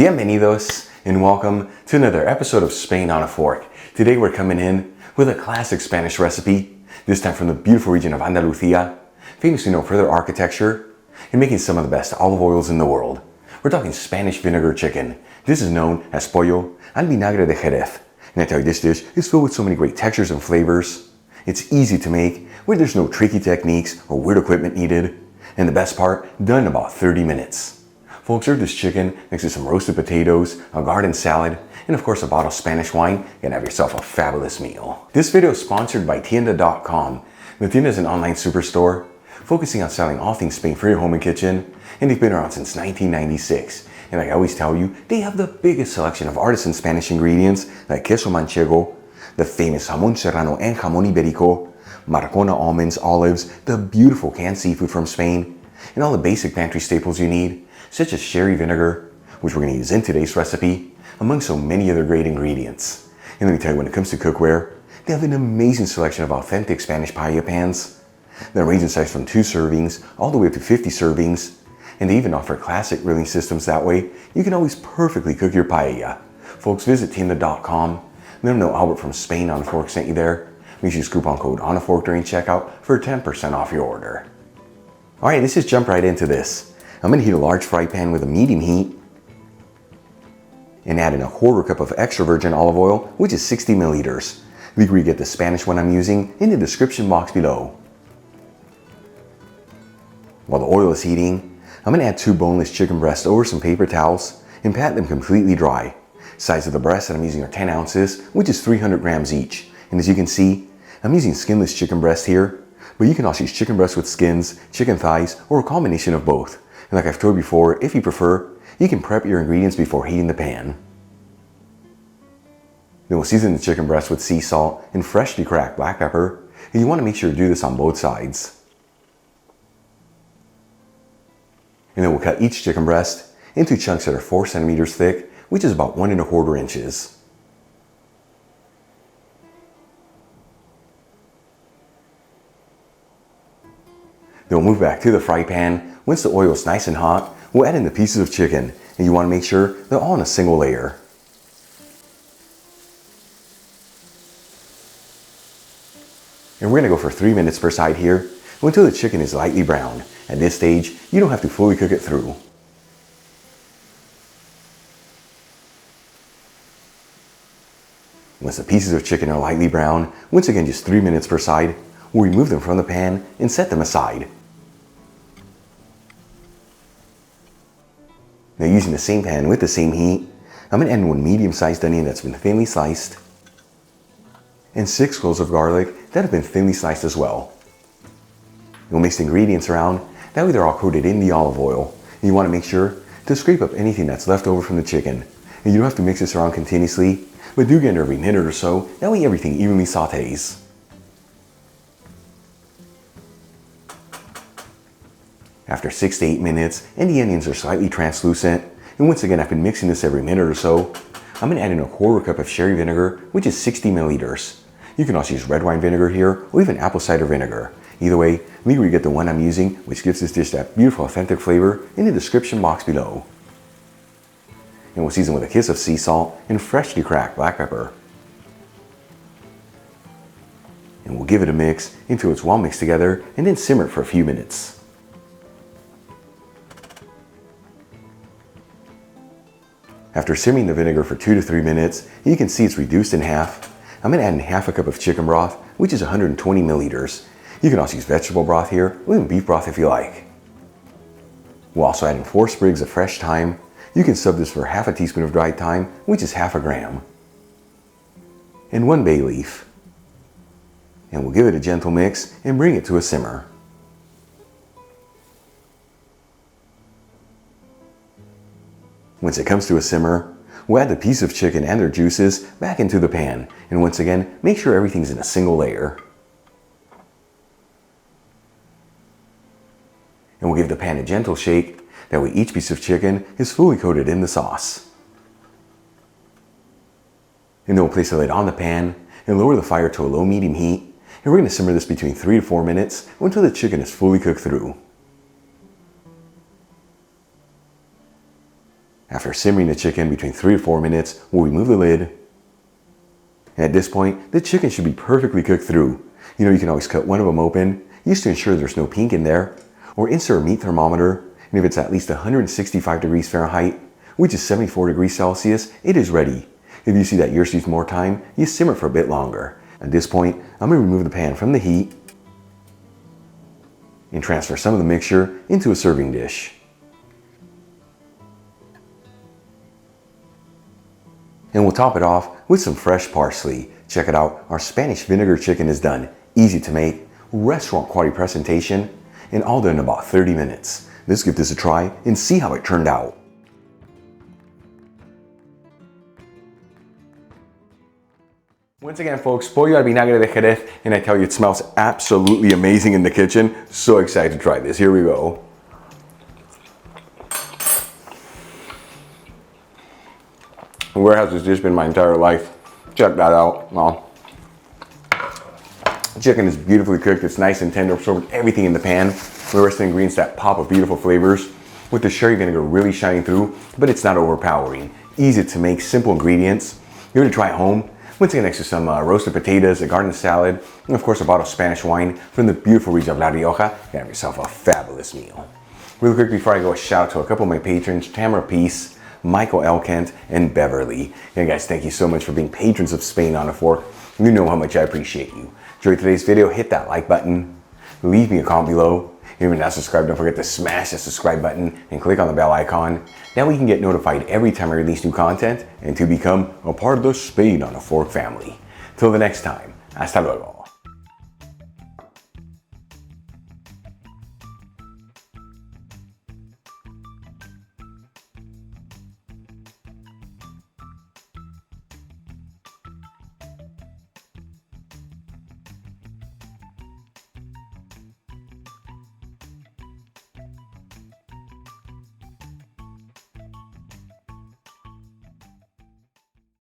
Bienvenidos and welcome to another episode of Spain on a Fork. Today we're coming in with a classic Spanish recipe, this time from the beautiful region of Andalusia, famously known for their architecture and making some of the best olive oils in the world. We're talking Spanish vinegar chicken. This is known as Pollo al Vinagre de Jerez. And I tell you, this dish is filled with so many great textures and flavors. It's easy to make, where there's no tricky techniques or weird equipment needed. And the best part, done in about 30 minutes. Folks, serve this chicken next to some roasted potatoes, a garden salad, and of course a bottle of Spanish wine. You're gonna have yourself a fabulous meal. This video is sponsored by Tienda.com. The Tienda is an online superstore focusing on selling all things Spain for your home and kitchen, and they've been around since 1996. And like I always tell you, they have the biggest selection of artisan Spanish ingredients like queso manchego, the famous jamón serrano and jamón ibérico, Marcona almonds, olives, the beautiful canned seafood from Spain, and all the basic pantry staples you need, such as sherry vinegar, which we're going to use in today's recipe, among so many other great ingredients. And let me tell you, when it comes to cookware, they have an amazing selection of authentic Spanish paella pans. They range in size from 2 servings all the way up to 50 servings, and they even offer classic grilling systems. That way, you can always perfectly cook your paella. Folks, visit Tienda.com. Let them know Albert from Spain on a Fork sent you there. Make sure you use coupon code on a Fork during checkout for 10% off your order. All right, let's just jump right into this. I'm going to heat a large fry pan with a medium heat and add in a 1/4 cup of extra virgin olive oil, which is 60 milliliters. You can get the Spanish one I'm using in the description box below. While the oil is heating, I'm going to add 2 boneless chicken breasts over some paper towels and pat them completely dry. Size of the breasts that I'm using are 10 ounces, which is 300 grams each. And as you can see, I'm using skinless chicken breast here, but you can also use chicken breasts with skins, chicken thighs, or a combination of both. And like I've told you before, if you prefer, you can prep your ingredients before heating the pan. Then we'll season the chicken breast with sea salt and freshly cracked black pepper, and you want to make sure to do this on both sides. And then we'll cut each chicken breast into chunks that are 4 centimeters thick, which is about 1 1/4 inches. Then we'll move back to the fry pan. Once the oil is nice and hot, we'll add in the pieces of chicken, and you want to make sure they're all in a single layer. And we're going to go for 3 minutes per side here, until the chicken is lightly browned. At this stage, you don't have to fully cook it through. Once the pieces of chicken are lightly browned, once again just 3 minutes per side, we'll remove them from the pan and set them aside. Now, using the same pan with the same heat, I'm going to add in 1 medium-sized onion that's been thinly sliced and 6 cloves of garlic that have been thinly sliced as well. You'll mix the ingredients around, that way they're all coated in the olive oil. And you want to make sure to scrape up anything that's left over from the chicken. And you don't have to mix this around continuously, but do get it every minute or so, that way everything evenly sautés. After 6 to 8 minutes, and the onions are slightly translucent, and once again I've been mixing this every minute or so, I'm going to add in a 1/4 cup of sherry vinegar, which is 60 milliliters. You can also use red wine vinegar here, or even apple cider vinegar. Either way, make sure you get the one I'm using, which gives this dish that beautiful authentic flavor, in the description box below. And we'll season with a kiss of sea salt and freshly cracked black pepper. And we'll give it a mix until it's well mixed together, and then simmer it for a few minutes. After simmering the vinegar for 2 to 3 minutes, you can see it's reduced in half. I'm going to add in 1/2 cup of chicken broth, which is 120 milliliters. You can also use vegetable broth here, or even beef broth if you like. We'll also add in 4 sprigs of fresh thyme. You can sub this for 1/2 teaspoon of dried thyme, which is 1/2 gram. And 1 bay leaf. And we'll give it a gentle mix and bring it to a simmer. Once it comes to a simmer, we'll add the piece of chicken and their juices back into the pan. And once again, make sure everything's in a single layer. And we'll give the pan a gentle shake, that way each piece of chicken is fully coated in the sauce. And then we'll place the lid on the pan and lower the fire to a low-medium heat, and we're going to simmer this between 3 to 4 minutes until the chicken is fully cooked through. After simmering the chicken between 3 to 4 minutes, we'll remove the lid. And at this point, the chicken should be perfectly cooked through. You know, you can always cut one of them open, just to ensure there's no pink in there, or insert a meat thermometer, and if it's at least 165 degrees Fahrenheit, which is 74 degrees Celsius, it is ready. If you see that yours needs more time, you simmer for a bit longer. At this point, I'm going to remove the pan from the heat and transfer some of the mixture into a serving dish. And we'll top it off with some fresh parsley. Check it out, our Spanish vinegar chicken is done. Easy to make, restaurant quality presentation, and all done in about 30 minutes. Let's give this a try and see how it turned out. Once again, folks, Pollo al Vinagre de Jerez, and I tell you, it smells absolutely amazing in the kitchen. So excited to try this. Here we go. Where has this dish been my entire life? Check that out. Well, chicken is beautifully cooked. It's nice and tender, absorbed everything in the pan. The rest of the ingredients that pop of beautiful flavors, with the sherry vinegar really shining through, but it's not overpowering. Easy to make, simple ingredients. You're gonna try it home. Once again, next to some roasted potatoes, a garden salad, and of course a bottle of Spanish wine from the beautiful region of La Rioja. You have yourself a fabulous meal. Really quick before I go, a shout out to a couple of my patrons, Tamara Peace, Michael Elkent, and Beverly. And guys, thank you so much for being patrons of Spain on a Fork. You know how much I appreciate you. Enjoyed today's video, hit that like button, leave me a comment below. If you're not subscribed, don't forget to smash that subscribe button and click on the bell icon. That way you can get notified every time I release new content and to become a part of the Spain on a Fork family. Till the next time, hasta luego.